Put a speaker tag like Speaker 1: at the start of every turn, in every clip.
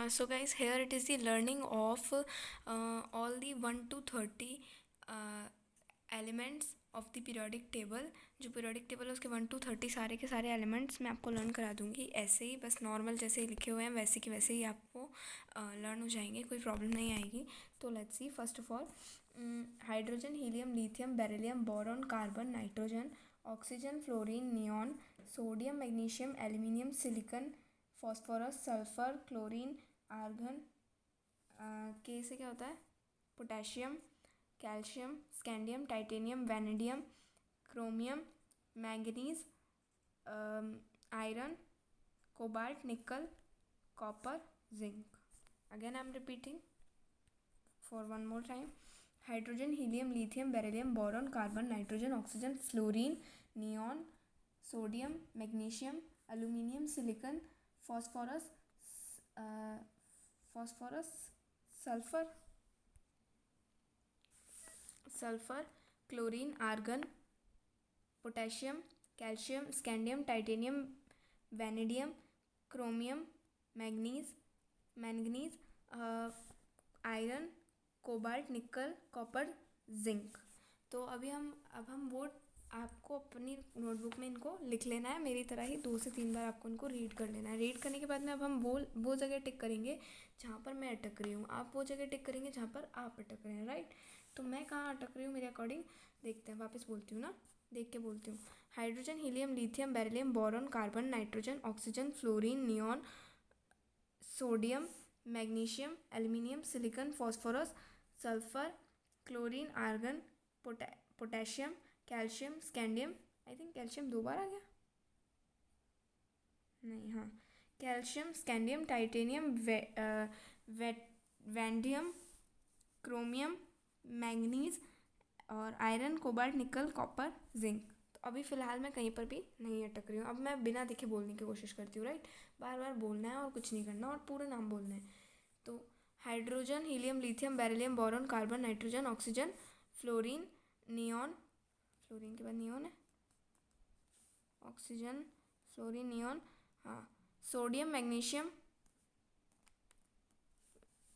Speaker 1: So guys, here it is the learning of all the 1 to 30 elements of the periodic table. जो periodic table है उसके 1 to 30 सारे के सारे elements मैं आपको learn करा दूँगी ऐसे ही, बस normal जैसे ही लिखे हुए हैं वैसे के वैसे ही आपको learn हो जाएंगे, कोई problem नहीं आएगी. तो let's see. First of all, hydrogen, helium, lithium, beryllium, boron, carbon, nitrogen, oxygen, fluorine, neon, sodium, magnesium, aluminium, silicon, phosphorus, sulphur, chlorine, argon, के से क्या होता है, potassium, calcium, scandium, titanium, vanadium, chromium, manganese, iron, cobalt, nickel, copper, zinc. Again I am repeating for one more time. Hydrogen, helium, lithium, beryllium, boron, carbon, nitrogen, oxygen, fluorine, neon, sodium, magnesium, aluminium, silicon, phosphorus, sulfur, chlorine, argon, potassium, calcium, scandium, titanium, vanadium, chromium, manganese, iron, cobalt, nickel, copper, zinc. तो अब हम वो आपको अपनी notebook में इनको लिख लेना है, मेरी तरह ही 2 से 3 बार आपको इनको रीड कर लेना है. रीड करने के बाद में अब हम वो जगह टिक करेंगे जहाँ पर मैं अटक रही हूँ, आप वो जगह टिक करेंगे जहाँ पर आप अटक रहे हैं. राइट. तो मैं कहाँ अटक रही हूँ मेरे अकॉर्डिंग देखते हैं. वापस बोलती हूँ ना, देख के बोलती हूँ. Hydrogen, helium, lithium, beryllium, boron, carbon, nitrogen, oxygen, fluorine, neon, sodium, magnesium, aluminium, silicon, phosphorus, sulphur, chlorine, argon, potassium, calcium, scandium. I think calcium 2 बार आ गया, नहीं, हाँ. Calcium, scandium, titanium, vanadium, chromium, manganese और iron, cobalt, nickel, copper, zinc. तो अभी फ़िलहाल मैं कहीं पर भी नहीं अटक रही हूँ. अब मैं बिना देखे बोलने की कोशिश करती हूँ. राइट. बार बार बोलना है और कुछ नहीं करना और पूरा नाम बोलना है. तो hydrogen, helium, lithium, beryllium, boron, carbon, nitrogen, oxygen, fluorine, neon, fluorine के बाद नियॉन है, ऑक्सीजन, फ्लोरीन, नियॉन, हाँ, सोडियम, मैग्नीशियम,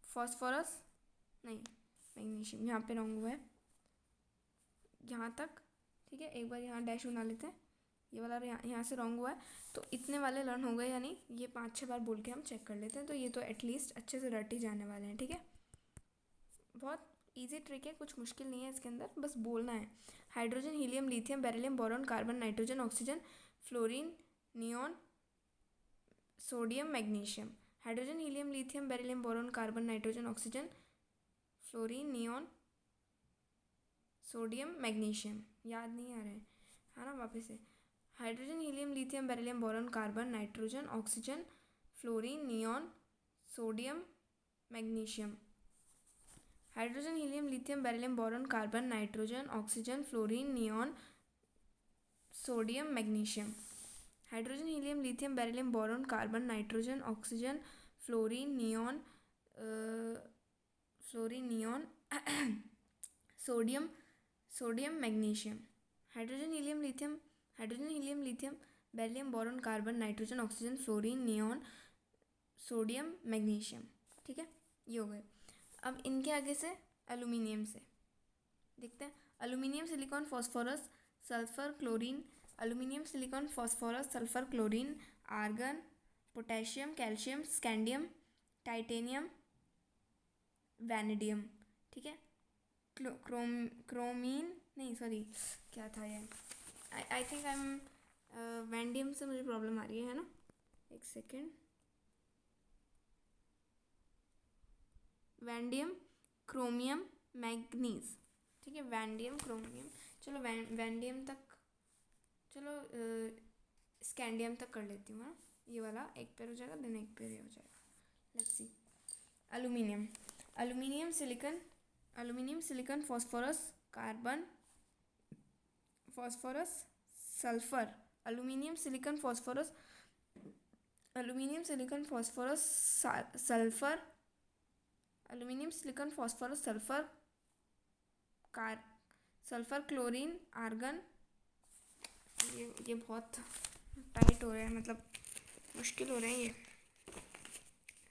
Speaker 1: फॉस्फोरस, नहीं, मैग्नीशियम यहाँ पे रॉन्ग हुआ है, यहाँ तक. ठीक है, एक बार यहाँ डैश बना लेते हैं. ये वाला यहाँ से रॉन्ग हुआ है. तो इतने वाले लर्न हो गए, यानी ये 5-6 बार बोल के हम चेक कर लेते हैं. तो ये तो एटलीस्ट अच्छे से रट ही जाने वाले हैं. ठीक है, बहुत इजी ट्रिक है, कुछ मुश्किल नहीं है इसके अंदर, बस बोलना है. Hydrogen, helium, lithium, beryllium, boron, carbon, nitrogen, oxygen, fluorine, neon, sodium, magnesium. Hydrogen, helium, lithium, beryllium, boron, carbon, nitrogen, oxygen, fluorine, neon, sodium, magnesium. याद नहीं आ रहा है ना, वापस से. Hydrogen, helium, lithium, beryllium, boron, carbon, nitrogen, oxygen, fluorine, neon, sodium, magnesium. Hydrogen, helium, lithium, beryllium, boron, carbon, nitrogen, oxygen, fluorine, neon, sodium, magnesium. Hydrogen, helium, lithium, beryllium, boron, carbon, nitrogen, oxygen, fluorine, neon, sodium, magnesium. Hydrogen, helium, lithium, beryllium, boron, carbon, nitrogen, oxygen, fluorine, neon, sodium, magnesium. ठीक है, ये हो गए. अब इनके आगे से aluminium से देखते हैं. Aluminium, silicon, phosphorus, sulphur, chlorine, aluminium, silicon, phosphorus, sulphur, chlorine, argon, potassium, calcium, scandium, titanium, vanadium. ठीक है, क्रोमीन, नहीं सॉरी, क्या था ये, आई थिंक आई एम वैंडियम से मुझे प्रॉब्लम आ रही है ना, एक सेकेंड. वैंडियम, chromium, manganese. ठीक है, वैंडियम, क्रोमियम, चलो वैंडियम तक, चलो स्कैंडियम तक कर लेती हूँ. हाँ, ये वाला एक पेयर हो जाएगा, देन एक पेयर हो जाएगा. Let's see. Aluminium, silicon, phosphorus, carbon, sulphur. Aluminium, silicon, phosphorus, sulphur, aluminium, silicon, phosphorus, sulphur, chlorine, argon. ये बहुत टाइट हो रहे हैं, मतलब मुश्किल हो रहे हैं ये.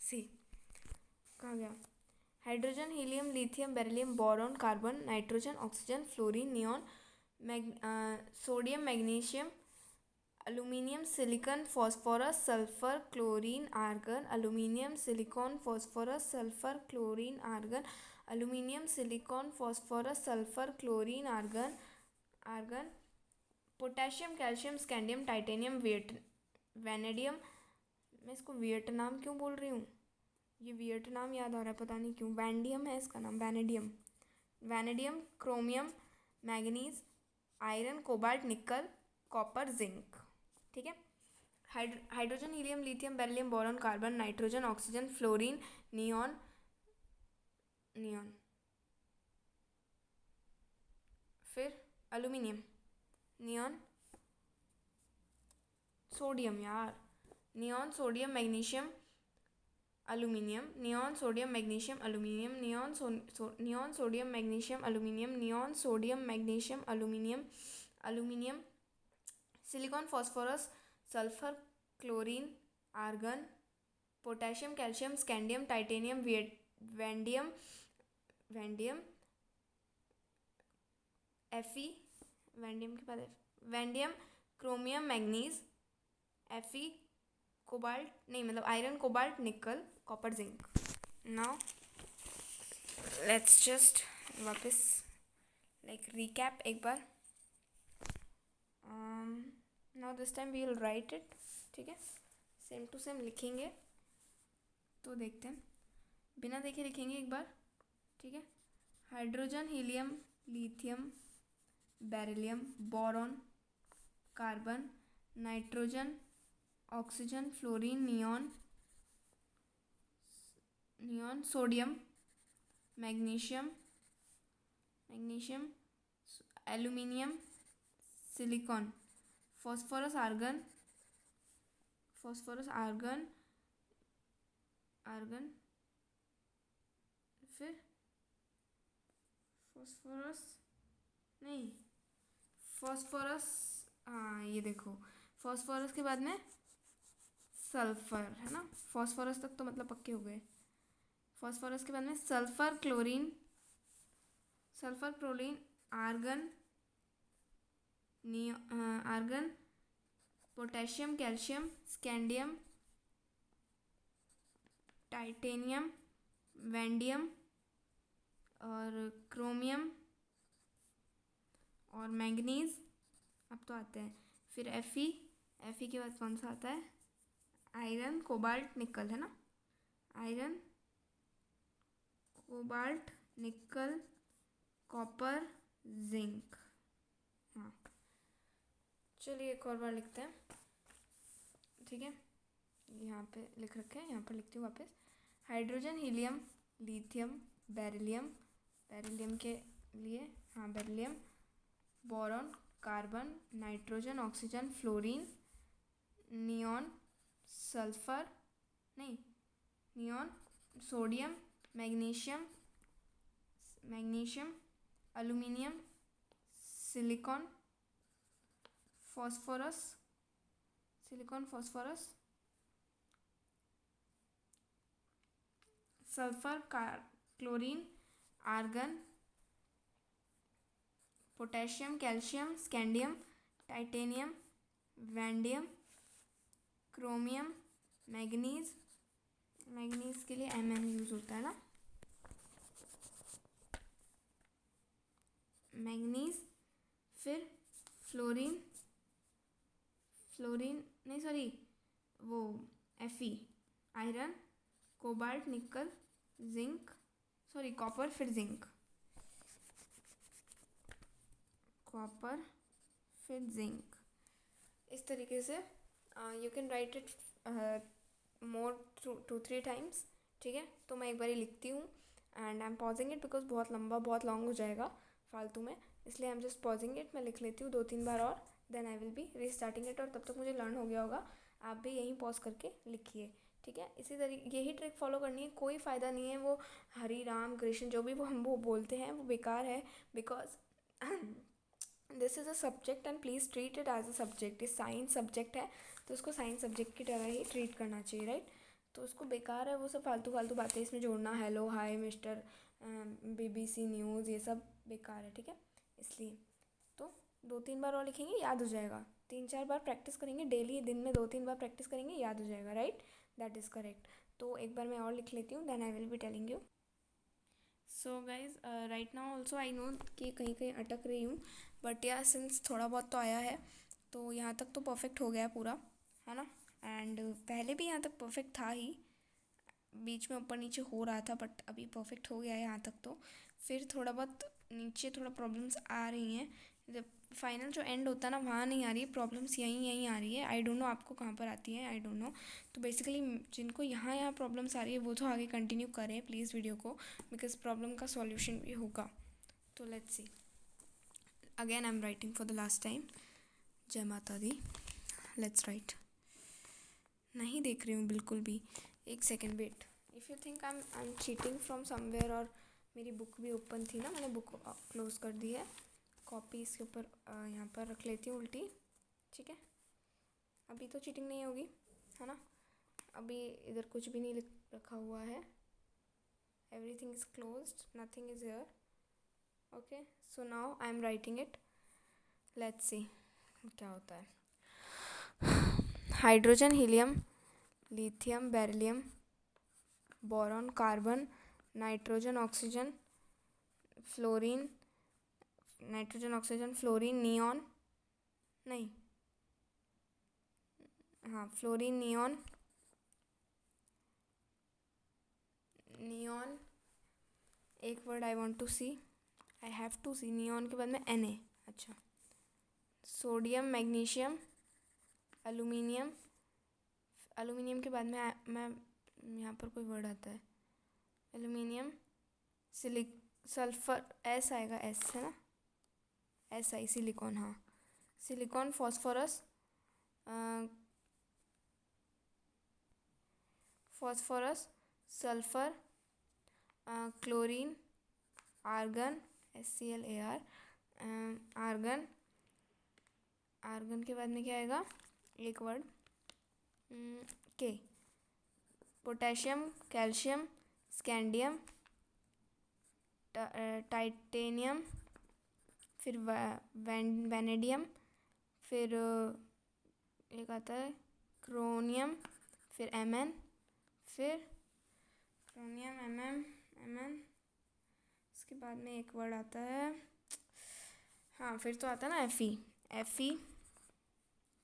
Speaker 1: सी कहाँ गया? Hydrogen, helium, lithium, beryllium, boron, carbon, nitrogen, oxygen, fluorine, neon, sodium, magnesium, aluminium, silicon, phosphorus, sulfur, chlorine, argon, aluminium, silicon, phosphorus, sulfur, chlorine, argon, aluminium, silicon, phosphorus, sulfur, chlorine, argon, potassium, calcium, scandium, titanium, vanadium. मैं इसको Vietnam क्यों बोल रही हूँ? ये Vietnam याद आ रहा है, पता नहीं क्यों। वैंडियम है इसका नाम, vanadium, chromium, manganese, iron, cobalt, nickel, copper, zinc. ठीक है। Hydrogen, helium, lithium, beryllium, boron, carbon, nitrogen, oxygen, fluorine, neon, फिर एल्यूमिनियम, नियॉन, सोडियम, यार neon, sodium, magnesium, aluminium, neon, sodium, magnesium, aluminium, neon, sodium, magnesium, aluminium, neon, sodium, magnesium, aluminium, silicon, phosphorus, sulphur, chlorine, argon, potassium, calcium, scandium, titanium, vanadium, एफी, vanadium के बाद vanadium, chromium, manganese, एफी, cobalt नहीं, मतलब iron, cobalt, nickel, copper, zinc. Now let's just वापस recap एक बार। Now this time we will write it. ठीक है, सेम टू सेम लिखेंगे। तो देखते हैं, बिना देखे लिखेंगे एक बार। ठीक है। Hydrogen, helium, lithium, beryllium, boron, carbon, nitrogen, oxygen, fluorine, neon, sodium, magnesium, aluminium, silicon, phosphorus, argon, फिर फॉस्फोरस, हाँ ये देखो, फॉस्फोरस के बाद में सल्फर है ना। फॉस्फोरस तक तो मतलब पक्के हो गए। फॉस्फोरस के बाद में sulphur, chlorine, argon, potassium, calcium, scandium, titanium, vanadium और क्रोमियम और मैंगनीज। अब तो आते हैं फिर एफी के बाद कौन सा आता है? आयरन, कोबाल्ट, निकल है ना। Iron, cobalt, nickel, copper, zinc. हाँ, चलिए एक और बार लिखते हैं। ठीक है, यहाँ पे लिख रखे हैं, यहाँ पर लिखती हूँ वापस। हाइड्रोजन, हीलियम, लिथियम, बेरिलियम के लिए, हाँ beryllium, boron, carbon, nitrogen, oxygen, fluorine, neon, sodium, magnesium, aluminium, silicon, phosphorus, sulphur, chlorine, argon, potassium, calcium, scandium, titanium, vanadium, chromium, manganese के लिए Mn यूज होता है ना। मैग्नीज, फिर फ्लोरीन नहीं सॉरी, वो Fe, iron, cobalt, nickel, zinc, sorry copper, फिर zinc, इस तरीके से you can write it more 2-3 times. ठीक है, तो मैं एक बार लिखती हूँ and I am pausing it because बहुत लॉन्ग हो जाएगा फालतू में, इसलिए I am just pausing it. मैं लिख लेती हूँ 2-3 बार और then I will be restarting it, और तब तक मुझे लर्न हो गया होगा। आप भी यहीं पॉज करके लिखिए। ठीक है, इसी तरीके यही ट्रिक फॉलो करनी है, कोई फ़ायदा नहीं है वो हरी राम कृष्ण जो भी वो बोलते हैं वो बेकार है, because this is a subject and please treat it as a subject. ये साइंस सब्जेक्ट है तो उसको साइंस सब्जेक्ट की तरह ही ट्रीट करना चाहिए, राइट। तो उसको बेकार है वो सब फालतू फालतू बातें इसमें जोड़ना, hello hi mister BBC news, ये सब बेकार है, ठीक है। इसलिए तो 2-3 बार और लिखेंगे, याद हो जाएगा। 3-4 बार प्रैक्टिस करेंगे डेली, दिन में 2-3 बार प्रैक्टिस करेंगे, याद हो जाएगा, राइट। That is correct. तो एक बार मैं और लिख लेती हूँ, then I will be telling you. So guys right now also I know कि कहीं कहीं अटक रही हूँ, बट या सिंस थोड़ा बहुत तो आया है, तो यहाँ तक तो परफेक्ट हो गया है पूरा, है ना। एंड पहले भी यहाँ तक परफेक्ट था ही, बीच में ऊपर नीचे हो रहा था, बट अभी परफेक्ट हो गया है यहाँ तक तो। फिर थोड़ा बहुत नीचे थोड़ा प्रॉब्लम्स आ रही हैं, जब फाइनल जो एंड होता है ना वहाँ नहीं आ रही है प्रॉब्लम्स, यहीं यहीं आ रही है। आई डोंट नो आपको कहाँ पर आती है, आई डोंट नो। तो बेसिकली जिनको यहाँ यहाँ प्रॉब्लम्स आ रही है वो तो आगे कंटिन्यू करें प्लीज़ वीडियो को, बिकॉज प्रॉब्लम का सॉल्यूशन भी होगा। तो let's see, again I am writing for the last time. जय माता दी। Let's write. नहीं देख रही हूँ बिल्कुल भी, एक second wait. If you think I am cheating from somewhere, और मेरी बुक भी ओपन थी ना, मैंने बुक क्लोज़ कर दी है, कॉपी इसके ऊपर यहाँ पर रख लेती हूँ उल्टी, ठीक है। अभी तो चीटिंग नहीं होगी, है ना। अभी इधर कुछ भी नहीं रखा हुआ है, everything is closed, nothing is here. Okay, so now I am writing it, let's see क्या होता है। Hydrogen, helium, lithium, beryllium, boron, carbon, nitrogen, oxygen, fluorine, nitrogen, oxygen, fluorine, neon, नहीं, हाँ फ्लोरीन, नियॉन, नियॉन, एक word I want to see, I have to see, neon के बाद में Na, अच्छा, सोडियम, मैग्नीशियम, एल्यूमिनियम, एल्यूमिनियम के बाद में मैं यहाँ पर कोई वर्ड आता है, एल्यूमिनियम, सल्फर, एस आएगा, एस है ना, एस आई, सिलिकॉन, हाँ silicon, phosphorus, phosphorus, sulphur, chlorine, argon, SCLAR, argon, argon के बाद में क्या आएगा, एक word, K, potassium, calcium, scandium, titanium, फिर वैनेडियम, फिर एक आता है क्रोनियम, फिर Mn, फिर क्रोनियम, Mn, इसके बाद में एक वर्ड आता है, हाँ फिर तो आता है ना Fe,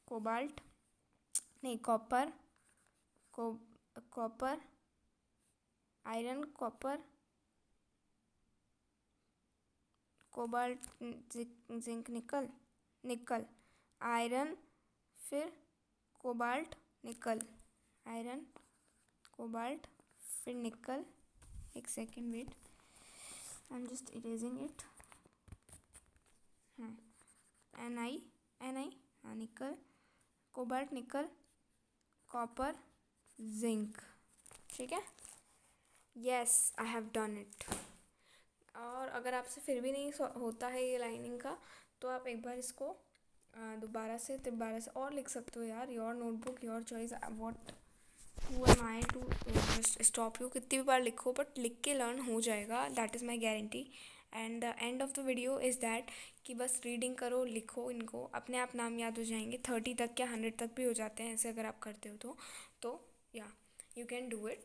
Speaker 1: कोबाल्ट, नहीं copper, copper, iron, copper, cobalt, zinc, nickel, iron, फिर कोबाल्ट, निकल, आयरन, कोबाल्ट, फिर निकल, एक second wait, I am just erasing it, हाँ Ni, हाँ निकल, कोबाल्ट, निकल, कॉपर, जिंक, ठीक है। Yes I have done it. और अगर आपसे फिर भी नहीं होता है ये लाइनिंग का, तो आप एक बार इसको दोबारा से और लिख सकते हो यार, your notebook your choice, what who am I to just stop you, कितनी भी बार लिखो बट लिख के लर्न हो जाएगा, that is my guarantee. And the end of the video is that कि बस रीडिंग करो, लिखो, इनको अपने आप नाम याद हो जाएंगे, 30 तक या 100 तक भी हो जाते हैं ऐसे अगर आप करते हो तो या you can do it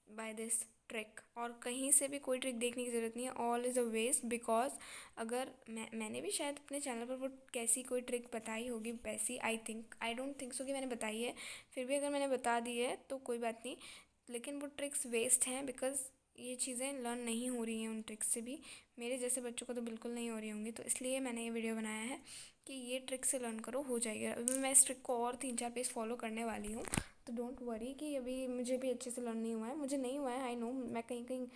Speaker 1: by this trick. और कहीं से भी कोई ट्रिक देखने की ज़रूरत नहीं है, all is a waste, because अगर मैंने भी शायद अपने चैनल पर वो कैसी कोई ट्रिक बताई होगी वैसी, आई डोंट थिंक सो कि मैंने बताई है, फिर भी अगर मैंने बता दी है तो कोई बात नहीं, लेकिन वो ट्रिक्स वेस्ट हैं, बिकॉज ये चीज़ें लर्न नहीं हो रही हैं उन ट्रिक्स से भी, मेरे जैसे बच्चों को तो बिल्कुल नहीं हो रही होंगी, तो इसलिए मैंने ये वीडियो बनाया है कि ये ट्रिक से लर्न करो, हो जाएगा। अभी मैं इस ट्रिक को और 3-4 पेज फॉलो करने वाली हूँ, तो डोंट वरी कि अभी मुझे भी अच्छे से लर्न नहीं हुआ है, मुझे नहीं हुआ है, आई नो मैं कहीं कहीं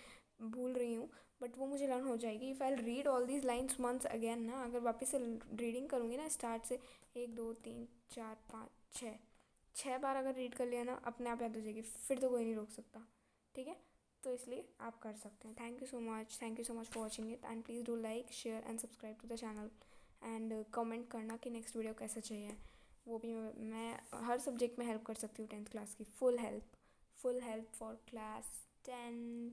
Speaker 1: भूल रही हूँ, बट वो मुझे लर्न हो जाएगी if I read all these lines once again ना, अगर वापस से रीडिंग करूँगी ना स्टार्ट से 1 2 3 4 5 6 बार अगर रीड कर लिया ना, अपने आप याद हो जाएगी, फिर तो कोई नहीं रोक सकता, ठीक है। तो इसलिए आप कर सकते हैं। Thank you so much for watching it, and please do like share and subscribe to the channel, and comment करना कि नेक्स्ट वीडियो कैसा चाहिए, वो भी मैं हर सब्जेक्ट में हेल्प कर सकती हूँ, 10th क्लास की full full help for class 10th.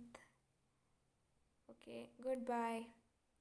Speaker 1: Okay, goodbye.